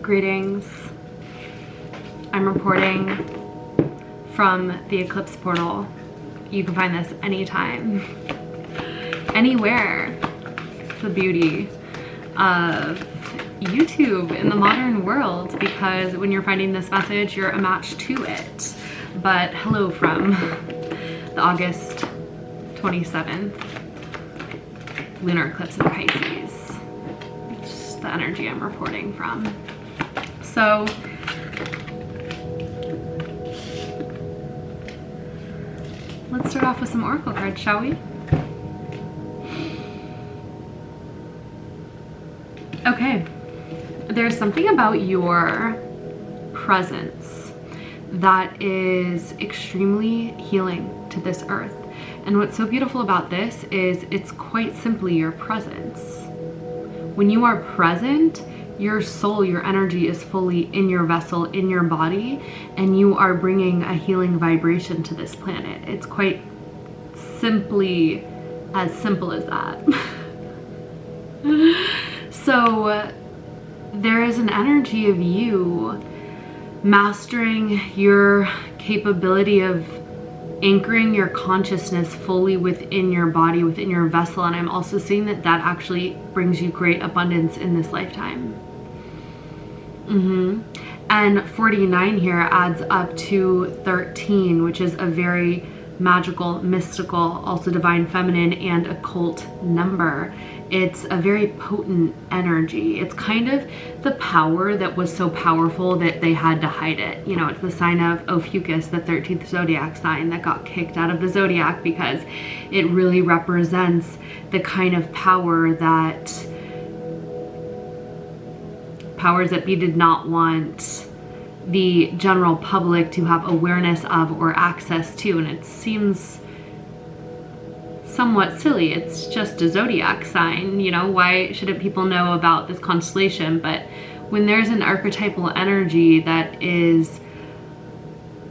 Greetings. I'm reporting from the eclipse portal. You can find this anytime, anywhere. It's the beauty of YouTube in the modern world, because when you're finding this message, you're a match to it. But hello from the August 27th lunar eclipse in Pisces. It's just the energy I'm reporting from. So let's start off with some oracle cards, shall we? Okay, there's something about your presence that is extremely healing to this earth. And what's so beautiful about this is it's quite simply your presence. When you are present, your soul, your energy is fully in your vessel, in your body, and you are bringing a healing vibration to this planet. It's quite simply as simple as that. So there is an energy of you mastering your capability of anchoring your consciousness fully within your body, within your vessel. And I'm also seeing that that actually brings you great abundance in this lifetime. And 49 here adds up to 13, which is a very magical, mystical, also divine feminine and occult number. It's a very potent energy. It's kind of the power that was so powerful that they had to hide it. You know, it's the sign of Ophiuchus, the 13th zodiac sign, that got kicked out of the zodiac because it really represents the kind of powers that we did not want the general public to have awareness of or access to. And it seems somewhat silly. It's just a zodiac sign, you know, why shouldn't people know about this constellation? But when there's an archetypal energy that is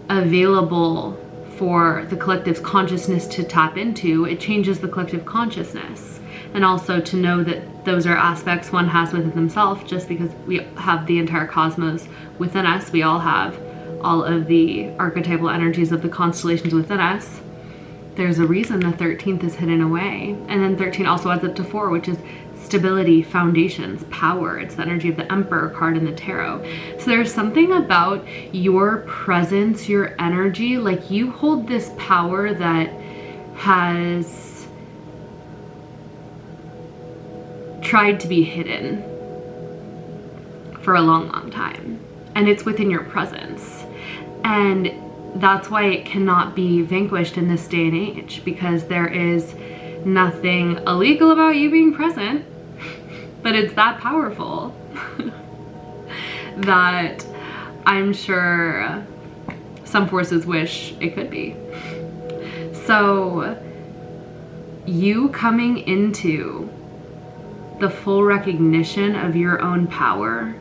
available for the collective's consciousness to tap into, it changes the collective consciousness. And also to know that those are aspects one has within themselves. Just because we have the entire cosmos within us, we all have all of the archetypal energies of the constellations within us. There's a reason the 13th is hidden away. And then 13 also adds up to 4, which is stability, foundations, power. It's the energy of the Emperor card in the tarot. So there's something about your presence, your energy, like you hold this power that has tried to be hidden for a long time. And it's within your presence. And that's why it cannot be vanquished in this day and age, because there is nothing illegal about you being present, but it's that powerful that I'm sure some forces wish it could be. So you coming into the full recognition of your own power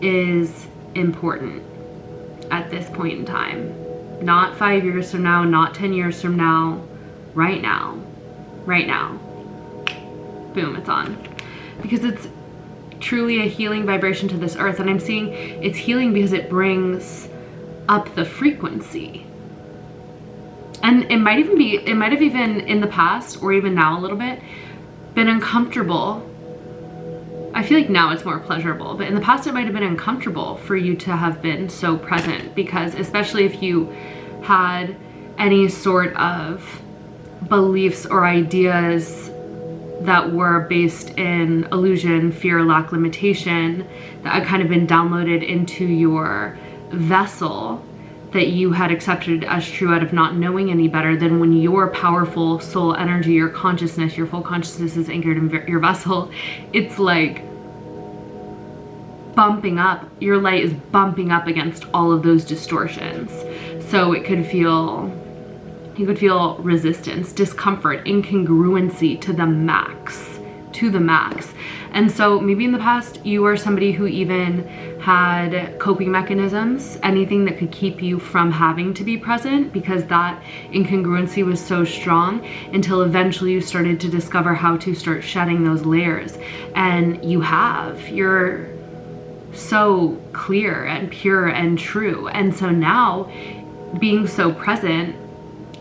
is important at this point in time. Not 5 years from now, not 10 years from now, right now. Right now. Boom, it's on. Because it's truly a healing vibration to this earth. And I'm seeing it's healing because it brings up the frequency. And it might have even in the past, or even now a little bit, been uncomfortable. I feel like now it's more pleasurable, but in the past it might have been uncomfortable for you to have been so present, because especially if you had any sort of beliefs or ideas that were based in illusion, fear, lack, limitation, that had kind of been downloaded into your vessel, that you had accepted as true out of not knowing any better, than when your powerful soul energy, your consciousness, your full consciousness is anchored in your vessel, it's like bumping up, your light is bumping up against all of those distortions. So it could feel, you could feel resistance, discomfort, incongruency to the max. And so maybe in the past you are somebody who even had coping mechanisms, anything that could keep you from having to be present, because that incongruency was so strong, until eventually you started to discover how to start shedding those layers. And you have, you're so clear and pure and true. And so now being so present,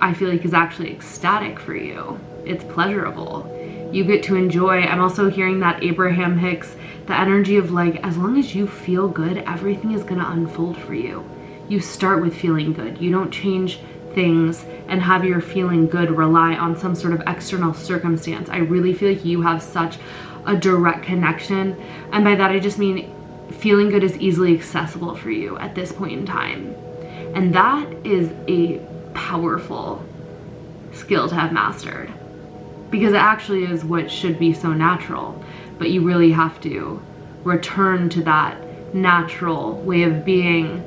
I feel like is actually ecstatic for you. It's pleasurable. You get to enjoy. I'm also hearing that Abraham Hicks, the energy of like, as long as you feel good, everything is gonna unfold for you. You start with feeling good. You don't change things and have your feeling good rely on some sort of external circumstance. I really feel like you have such a direct connection. And by that, I just mean feeling good is easily accessible for you at this point in time. And that is a powerful skill to have mastered, because it actually is what should be so natural, but you really have to return to that natural way of being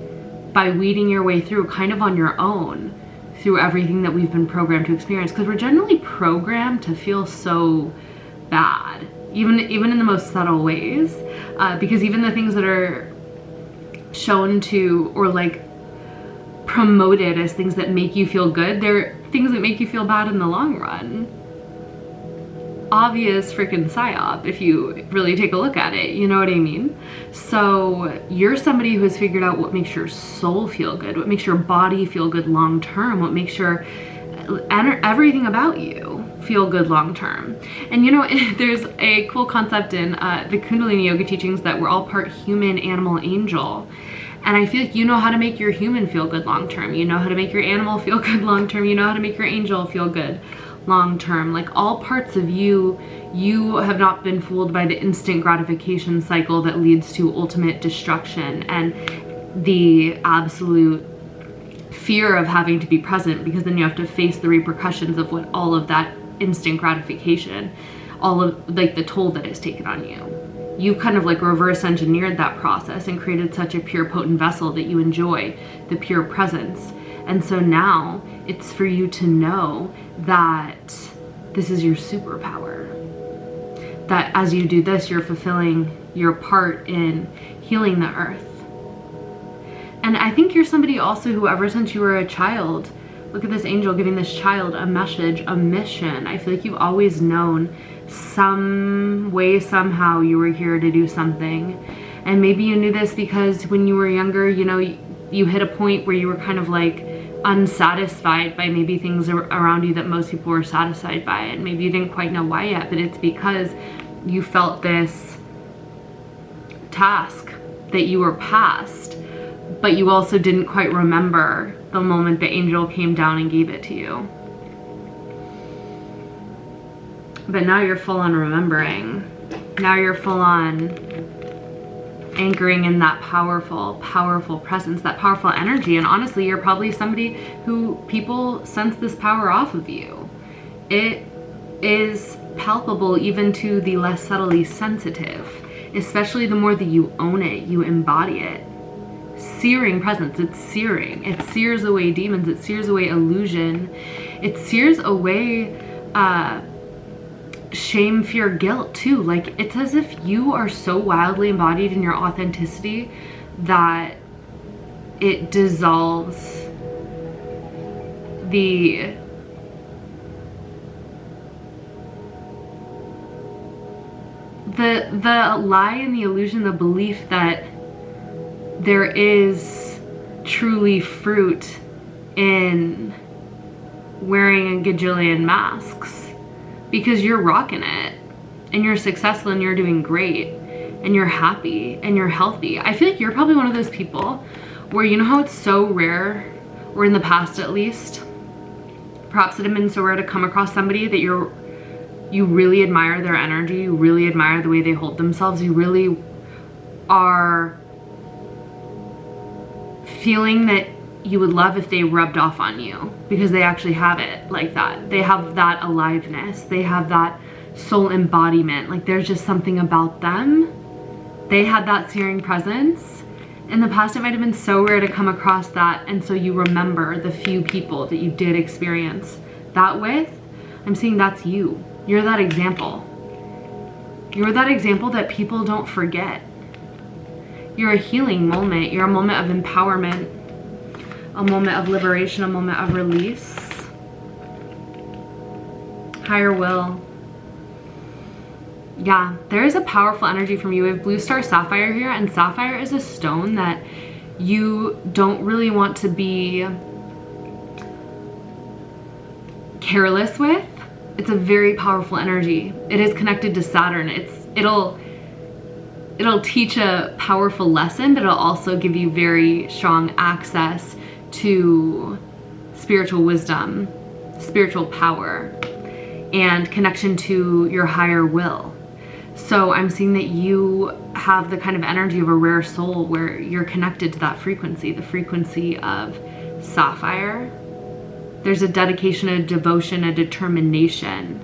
by weeding your way through kind of on your own through everything that we've been programmed to experience, because we're generally programmed to feel so bad, even in the most subtle ways, because even the things that are shown to or like promoted as things that make you feel good, they're things that make you feel bad in the long run. Obvious freaking psyop if you really take a look at it, you know what I mean? So you're somebody who has figured out what makes your soul feel good, what makes your body feel good long term, what makes your everything about you feel good long term. And you know, there's a cool concept in the Kundalini yoga teachings that we're all part human, animal, angel. And I feel like you know how to make your human feel good long term. You know how to make your animal feel good long term. You know how to make your angel feel good long term. Like all parts of you, you have not been fooled by the instant gratification cycle that leads to ultimate destruction and the absolute fear of having to be present, because then you have to face the repercussions of what all of that instant gratification, all of like the toll that is taken on you. You kind of like reverse engineered that process and created such a pure, potent vessel that you enjoy the pure presence. And so now it's for you to know that this is your superpower. That as you do this, you're fulfilling your part in healing the earth. And I think you're somebody also who ever since you were a child, look at this angel giving this child a message, a mission. I feel like you've always known some way, somehow you were here to do something. And maybe you knew this because when you were younger, you know, you hit a point where you were kind of like unsatisfied by maybe things around you that most people were satisfied by, and maybe you didn't quite know why yet, but it's because you felt this task that you were past, but you also didn't quite remember the moment the angel came down and gave it to you. But now you're full on remembering. Now you're full on anchoring in that powerful, powerful presence, that powerful energy. And honestly, you're probably somebody who people sense this power off of you. It is palpable even to the less subtly sensitive, especially the more that you own it, you embody it. Searing presence, it's searing. It sears away demons, it sears away illusion, it sears away shame, fear, guilt too. Like it's as if you are so wildly embodied in your authenticity that it dissolves the lie and the illusion, the belief that there is truly fruit in wearing a gajillion masks, because you're rocking it and you're successful and you're doing great and you're happy and you're healthy. I feel like you're probably one of those people where, you know how it's so rare, or in the past at least, perhaps it had been so rare to come across somebody that you really admire their energy, you really admire the way they hold themselves, you really are feeling that you would love if they rubbed off on you, because they actually have it like that. They have that aliveness. They have that soul embodiment. Like there's just something about them. They had that searing presence. In the past, it might have been so rare to come across that. And so you remember the few people that you did experience that with. I'm seeing that's you. You're that example. You're that example that people don't forget. You're a healing moment. You're a moment of empowerment, a moment of liberation, a moment of release. Higher will. Yeah, there is a powerful energy from you. We have blue star sapphire here, and sapphire is a stone that you don't really want to be careless with. It's a very powerful energy. It is connected to Saturn. It'll teach a powerful lesson, but it'll also give you very strong access to spiritual wisdom, spiritual power, and connection to your higher will. So I'm seeing that you have the kind of energy of a rare soul where you're connected to that frequency, the frequency of sapphire. There's a dedication, a devotion, a determination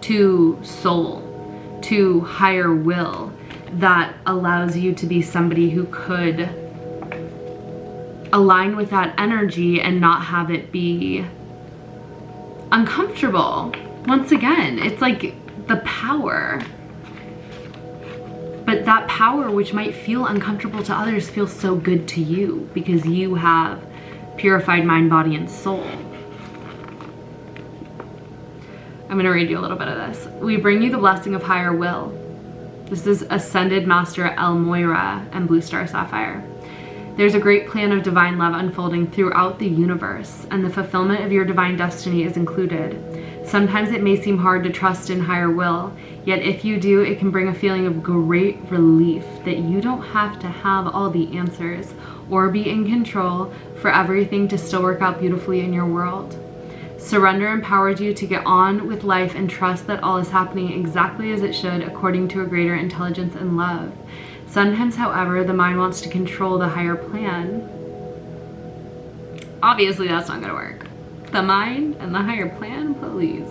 to soul, to higher will, that allows you to be somebody who could align with that energy and not have it be uncomfortable. Once again, it's like the power. But that power, which might feel uncomfortable to others, feels so good to you because you have purified mind, body, and soul. I'm going to read you a little bit of this. We bring you the blessing of higher will. This is Ascended Master El Moira and Blue Star Sapphire. There's a great plan of divine love unfolding throughout the universe, and the fulfillment of your divine destiny is included. Sometimes it may seem hard to trust in higher will, yet if you do, it can bring a feeling of great relief that you don't have to have all the answers or be in control for everything to still work out beautifully in your world. Surrender empowers you to get on with life and trust that all is happening exactly as it should according to a greater intelligence and love. Sometimes, however, the mind wants to control the higher plan. Obviously, that's not going to work. The mind and the higher plan, please.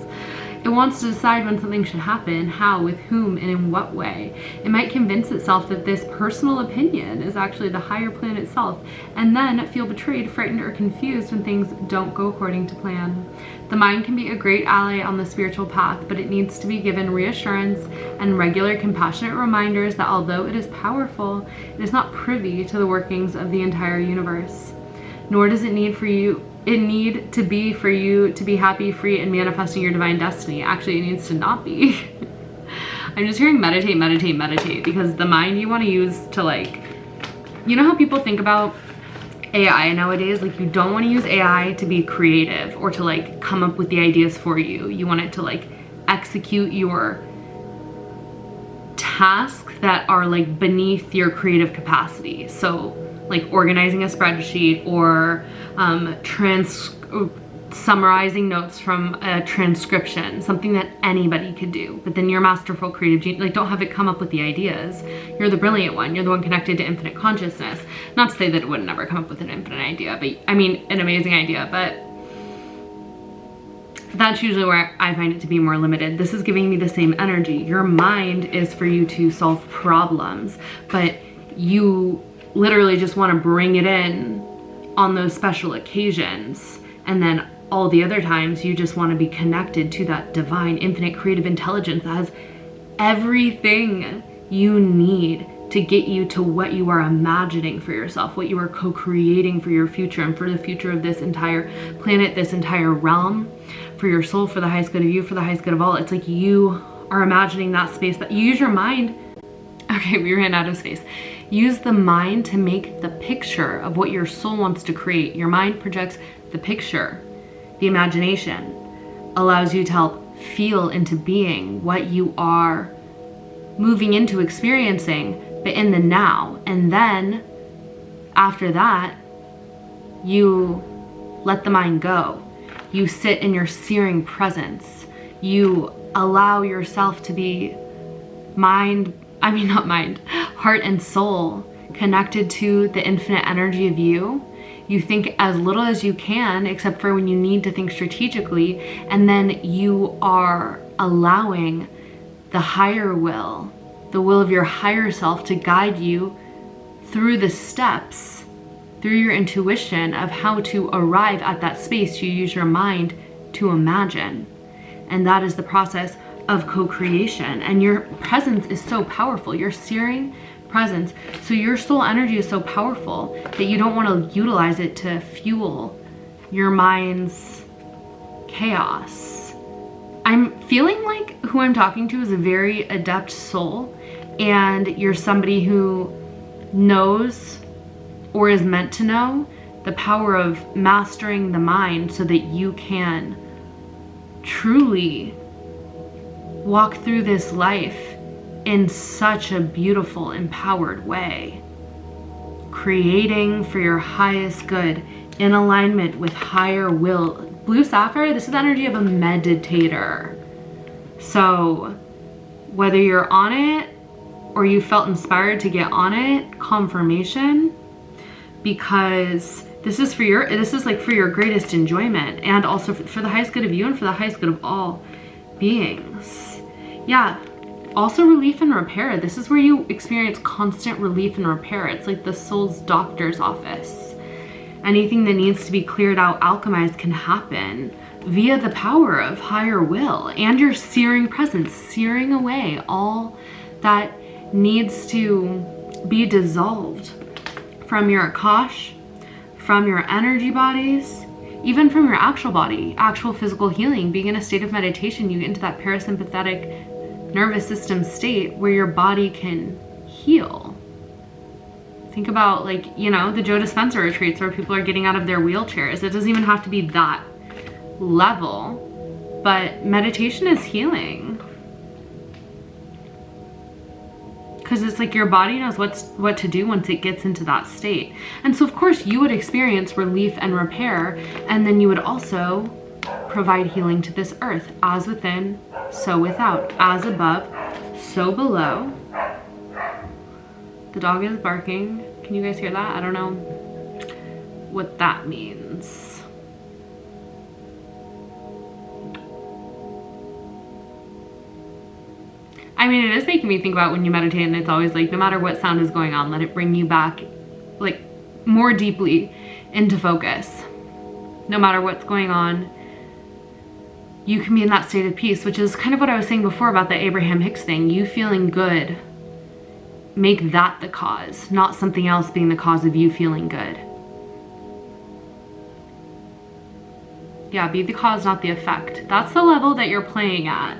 It wants to decide when something should happen, how, with whom, and in what way. It might convince itself that this personal opinion is actually the higher plan itself, and then feel betrayed, frightened, or confused when things don't go according to plan. The mind can be a great ally on the spiritual path, but it needs to be given reassurance and regular compassionate reminders that although it is powerful, it is not privy to the workings of the entire universe. Nor does it need for you to be happy, free, and manifesting your divine destiny. Actually, it needs to not be. I'm just hearing meditate, meditate, meditate, because the mind you want to use to, like, you know how people think about AI nowadays? Like, you don't want to use AI to be creative or to, like, come up with the ideas for you. You want it to, like, execute your tasks that are, like, beneath your creative capacity. So, like organizing a spreadsheet or summarizing notes from a transcription, something that anybody could do. But then you're masterful creative genius. Like, don't have it come up with the ideas. You're the brilliant one. You're the one connected to infinite consciousness. Not to say that it would never come up with an infinite idea, but I mean, an amazing idea, but that's usually where I find it to be more limited. This is giving me the same energy. Your mind is for you to solve problems, but you literally just want to bring it in on those special occasions, and then all the other times you just want to be connected to that divine infinite creative intelligence that has everything you need to get you to what you are imagining for yourself, what you are co-creating for your future and for the future of this entire planet, this entire realm, for your soul, for the highest good of you, for the highest good of all. It's like you are imagining that space, that you use your mind. Okay, we ran out of space. Use the mind to make the picture of what your soul wants to create. Your mind projects the picture. The imagination allows you to help feel into being what you are moving into experiencing, but in the now. And then after that, you let the mind go. You sit in your searing presence. You allow yourself to be heart and soul connected to the infinite energy of you. You think as little as you can, except for when you need to think strategically, and then you are allowing the higher will, the will of your higher self, to guide you through the steps, through your intuition of how to arrive at that space you use your mind to imagine. And that is the process of co-creation. And your presence is so powerful, your searing presence. So your soul energy is so powerful that you don't want to utilize it to fuel your mind's chaos. I'm feeling like who I'm talking to is a very adept soul, and you're somebody who knows or is meant to know the power of mastering the mind so that you can truly walk through this life in such a beautiful, empowered way, creating for your highest good in alignment with higher will. Blue sapphire, this is the energy of a meditator. So whether you're on it or you felt inspired to get on it, confirmation, because this is like for your greatest enjoyment, and also for the highest good of you and for the highest good of all beings. Yeah. Also relief and repair. This is where you experience constant relief and repair. It's like the soul's doctor's office. Anything that needs to be cleared out, alchemized, can happen via the power of higher will and your searing presence, searing away all that needs to be dissolved from your Akash, from your energy bodies, even from your actual body, actual physical healing. Being in a state of meditation, you get into that parasympathetic nervous system state where your body can heal. Think about, like, you know, the Joe Dispenza retreats where people are getting out of their wheelchairs. It doesn't even have to be that level, but meditation is healing. Because it's like your body knows what to do once it gets into that state. And so of course you would experience relief and repair, and then you would also provide healing to this earth, as within, so without, as above, so below. The dog is barking. Can you guys hear that? I don't know what that means. I mean, it is making me think about when you meditate, and it's always like, no matter what sound is going on, let it bring you back, like, more deeply into focus. No matter what's going on, you can be in that state of peace, which is kind of what I was saying before about the Abraham Hicks thing. You feeling good, make that the cause, not something else being the cause of you feeling good. Yeah, be the cause, not the effect. That's the level that you're playing at.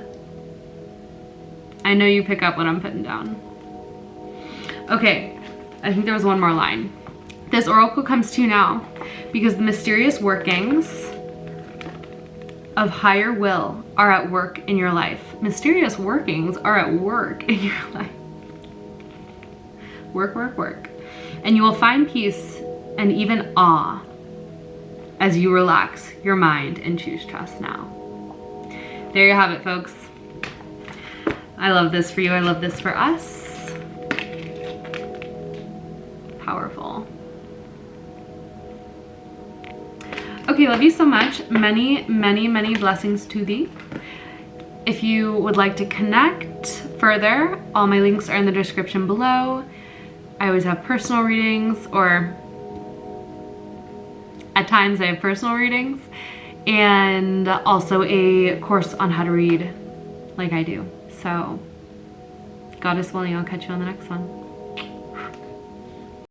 I know you pick up what I'm putting down. Okay, I think there was one more line. This oracle comes to you now because the mysterious workings of higher will are at work in your life. Mysterious workings are at work in your life. Work, work, work. And you will find peace and even awe as you relax your mind and choose trust now. There you have it, folks. I love this for you. I love this for us. Powerful. Okay, love you so much. Many, many, many blessings to thee. If you would like to connect further, all my links are in the description below. I always have personal readings, or at times I have personal readings, and also a course on how to read like I do. So, God is willing, I'll catch you on the next one.